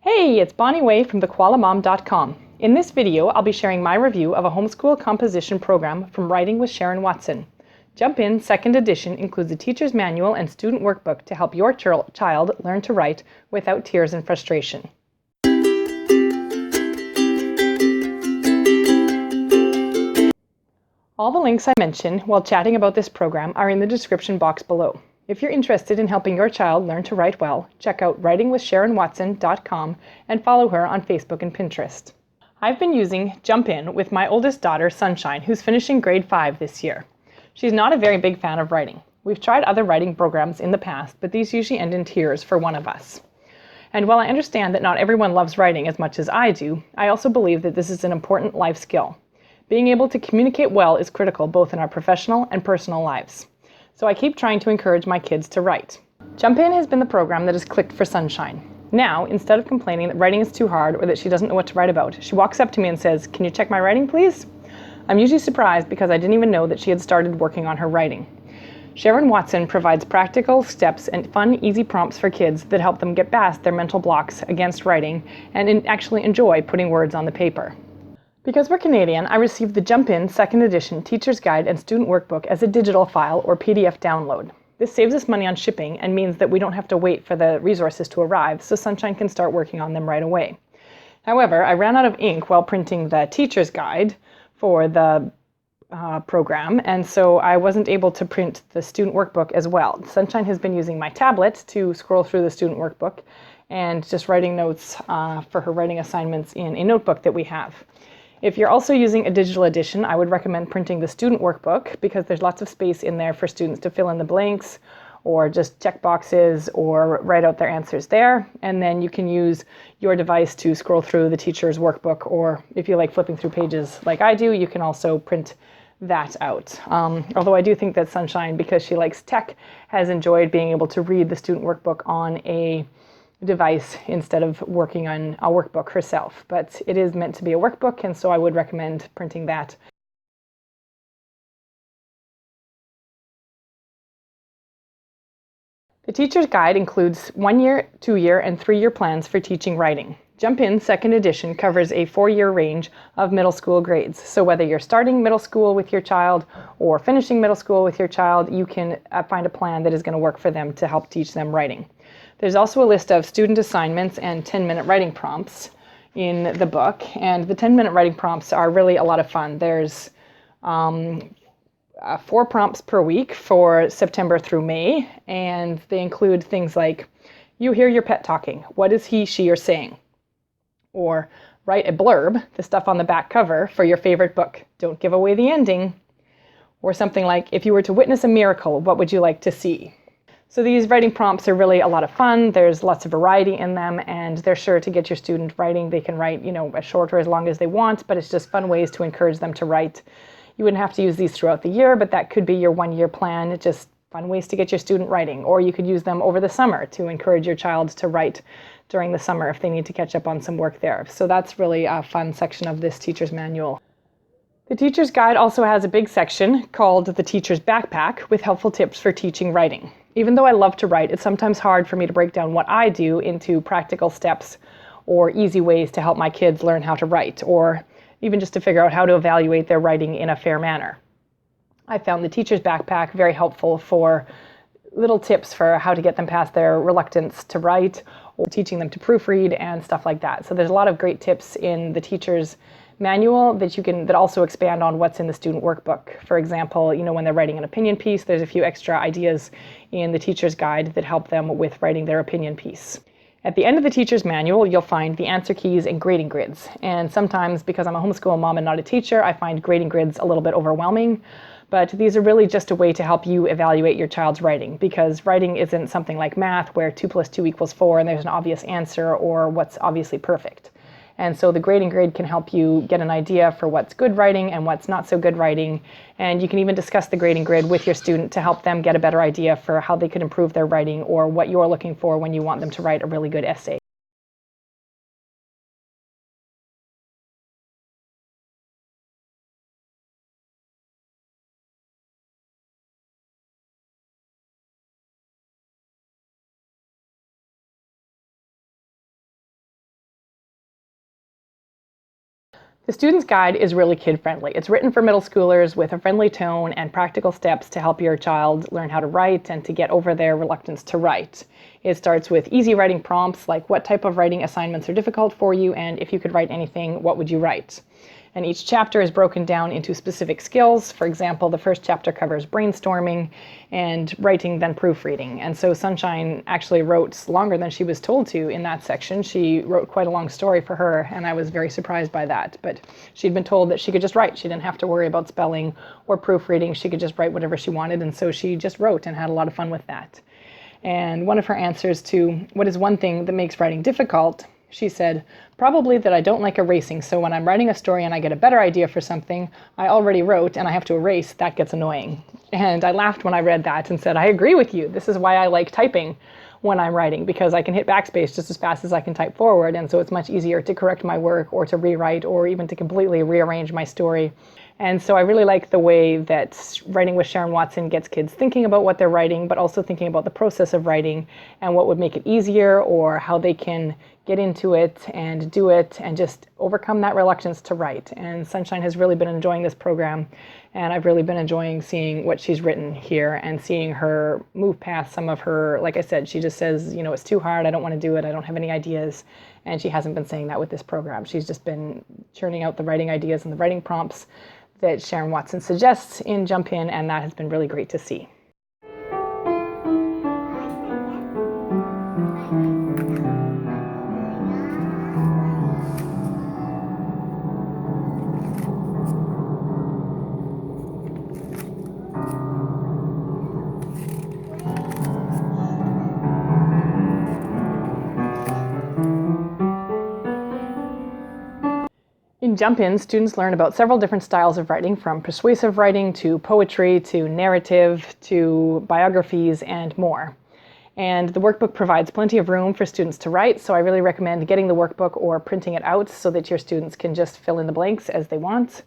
Hey, it's Bonnie Way from thekoalamom.com. In this video, I'll be sharing my review of a homeschool composition program from Writing with Sharon Watson. Jump In, second edition, includes a teacher's manual and student workbook to help your child learn to write without tears and frustration. All the links I mention while chatting about this program are in the description box below. If you're interested in helping your child learn to write well, check out writingwithsharonwatson.com and follow her on Facebook and Pinterest. I've been using Jump In with my oldest daughter, Sunshine, who's finishing grade 5 this year. She's not a very big fan of writing. We've tried other writing programs in the past, but these usually end in tears for one of us. And while I understand that not everyone loves writing as much as I do, I also believe that this is an important life skill. Being able to communicate well is critical both in our professional and personal lives. So I keep trying to encourage my kids to write. Jump In has been the program that has clicked for Sunshine. Now, instead of complaining that writing is too hard or that she doesn't know what to write about, she walks up to me and says, "Can you check my writing, please?" I'm usually surprised because I didn't even know that she had started working on her writing. Sharon Watson provides practical steps and fun, easy prompts for kids that help them get past their mental blocks against writing and actually enjoy putting words on the paper. Because we're Canadian, I received the Jump In second edition teacher's guide and student workbook as a digital file or PDF download. This saves us money on shipping and means that we don't have to wait for the resources to arrive, so Sunshine can start working on them right away. However, I ran out of ink while printing the teacher's guide for the program, and so I wasn't able to print the student workbook as well. Sunshine has been using my tablet to scroll through the student workbook and just writing notes for her writing assignments in a notebook that we have. If you're also using a digital edition, I would recommend printing the student workbook because there's lots of space in there for students to fill in the blanks or just check boxes or write out their answers there. And then you can use your device to scroll through the teacher's workbook, or if you like flipping through pages like I do, you can also print that out. Although I do think that Sunshine, because she likes tech, has enjoyed being able to read the student workbook on a device instead of working on a workbook herself. But it is meant to be a workbook, and so I would recommend printing that. The teacher's guide includes 1-year, 2-year, and 3-year plans for teaching writing. Jump In second edition covers a 4-year range of middle school grades. So whether you're starting middle school with your child or finishing middle school with your child, you can find a plan that is going to work for them to help teach them writing. There's also a list of student assignments and 10-minute writing prompts in the book, and the 10-minute writing prompts are really a lot of fun. There's 4 prompts per week for September through May, and they include things like, you hear your pet talking, what is he, she, or saying? Or write a blurb, the stuff on the back cover, for your favorite book. Don't give away the ending. Or something like, if you were to witness a miracle, what would you like to see? So these writing prompts are really a lot of fun. There's lots of variety in them, and they're sure to get your student writing. They can write, as short or as long as they want, but it's just fun ways to encourage them to write. You wouldn't have to use these throughout the year, but that could be your 1-year plan. It's just fun ways to get your student writing. Or you could use them over the summer to encourage your child to write during the summer if they need to catch up on some work there. So that's really a fun section of this teacher's manual. The teacher's guide also has a big section called the teacher's backpack with helpful tips for teaching writing. Even though I love to write, it's sometimes hard for me to break down what I do into practical steps or easy ways to help my kids learn how to write, or even just to figure out how to evaluate their writing in a fair manner. I found the teacher's backpack very helpful for little tips for how to get them past their reluctance to write, or teaching them to proofread and stuff like that. So there's a lot of great tips in the teacher's manual that also expand on what's in the student workbook. For example, when they're writing an opinion piece, there's a few extra ideas in the teacher's guide that help them with writing their opinion piece. At the end of the teacher's manual, you'll find the answer keys and grading grids. And sometimes, because I'm a homeschool mom and not a teacher, I find grading grids a little bit overwhelming. But these are really just a way to help you evaluate your child's writing, because writing isn't something like math where 2 + 2 = 4 and there's an obvious answer or what's obviously perfect. And so the grading grid can help you get an idea for what's good writing and what's not so good writing. And you can even discuss the grading grid with your student to help them get a better idea for how they could improve their writing or what you're looking for when you want them to write a really good essay. The Student's Guide is really kid-friendly. It's written for middle schoolers with a friendly tone and practical steps to help your child learn how to write and to get over their reluctance to write. It starts with easy writing prompts like what type of writing assignments are difficult for you, and if you could write anything, what would you write? And each chapter is broken down into specific skills. For example, the first chapter covers brainstorming and writing, then proofreading. And so Sunshine actually wrote longer than she was told to in that section. She wrote quite a long story for her, and I was very surprised by that. But she'd been told that she could just write. She didn't have to worry about spelling or proofreading. She could just write whatever she wanted, and so she just wrote and had a lot of fun with that. And one of her answers to what is one thing that makes writing difficult, she said, probably that I don't like erasing, so when I'm writing a story and I get a better idea for something I already wrote and I have to erase, that gets annoying. And I laughed when I read that and said, I agree with you. This is why I like typing when I'm writing, because I can hit backspace just as fast as I can type forward, and so it's much easier to correct my work or to rewrite or even to completely rearrange my story. And so I really like the way that Writing with Sharon Watson gets kids thinking about what they're writing, but also thinking about the process of writing and what would make it easier or how they can get into it and do it and just overcome that reluctance to write. And Sunshine has really been enjoying this program, and I've really been enjoying seeing what she's written here and seeing her move past some of her, like I said, she just says, you know, it's too hard, I don't want to do it, I don't have any ideas. And she hasn't been saying that with this program. She's just been churning out the writing ideas and the writing prompts that Sharon Watson suggests in Jump In, and that has been really great to see. In Jump In, students learn about several different styles of writing, from persuasive writing to poetry to narrative to biographies and more. And the workbook provides plenty of room for students to write, so I really recommend getting the workbook or printing it out so that your students can just fill in the blanks as they want.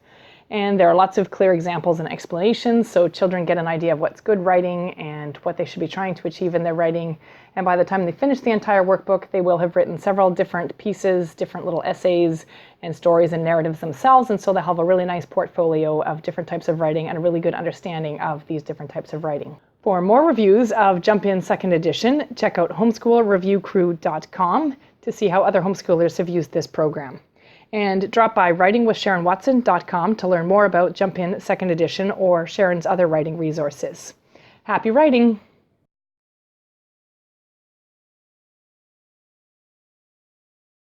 And there are lots of clear examples and explanations, so children get an idea of what's good writing and what they should be trying to achieve in their writing. And by the time they finish the entire workbook, they will have written several different pieces, different little essays and stories and narratives themselves, and so they'll have a really nice portfolio of different types of writing and a really good understanding of these different types of writing. For more reviews of Jump In Second Edition, check out homeschoolreviewcrew.com to see how other homeschoolers have used this program. And drop by writingwithsharonwatson.com to learn more about Jump In Second Edition or Sharon's other writing resources. Happy writing!